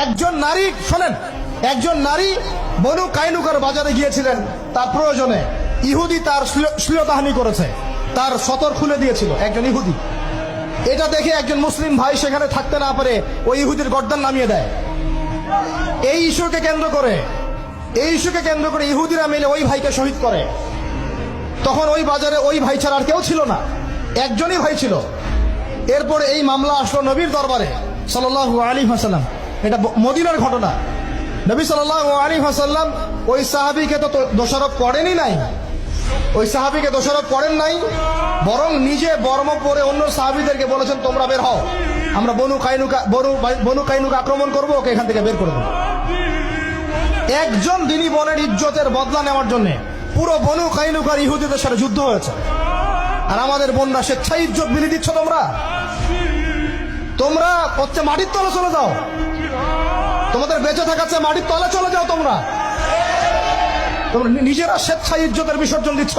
একজন নারী, শোনেন, একজন নারী বনু কাইনুকার বাজারে গিয়েছিলেন তার প্রয়োজনে। ইহুদি তার শ্লীলতাহানি করেছে, তার সতর খুলে দিয়েছিল একজন ইহুদি। এটা দেখে একজন মুসলিম ভাই সেখানে থাকতে না পারে ওই ইহুদির গর্দান নামিয়ে দেয়। এই ইস্যুকে কেন্দ্র করে ইহুদিরা মিলে ওই ভাইকে শহীদ করে। তখন ওই বাজারে ওই ভাই ছাড়া আর কেউ ছিল না, একজনই ভাই ছিল। এরপরে এই মামলা আসলো নবীর দরবারে সাল্লাল্লাহু আলাইহি ওয়াসাল্লাম। এটা মদিনার ঘটনা। নবী সাল্লাল্লাহু আলাইহি ওয়াসাল্লাম ওই সাহাবীকে তো দোষারোপ করেনই নাই, ওই সাহাবীকে দোষারোপ করেন নাই, বরং নিজে বর্ম পরে অন্য সাহাবীদেরকে বলেছেন তোমরা বের হও, আমরা বনু কাইনুকা আক্রমণ করবো, ওকে এখান থেকে বের করবো। একজন দিনী বোনের ইজ্জতের বদলা নেওয়ার জন্য পুরো বনু কাইনুকার ইহুদিদের সাথে যুদ্ধ হয়েছে। আর আমাদের বোনরা স্বেচ্ছায় ইজ্জত বিলি দিচ্ছ। তোমরা হচ্ছে মাটির তলে চলে যাও, তোমাদের বেঁচে থাকাচ্ছে মাটির তলে চলে যাও। তোমরা নিজেরা স্বেচ্ছায় ইজ্জতের বিসর্জন দিচ্ছ।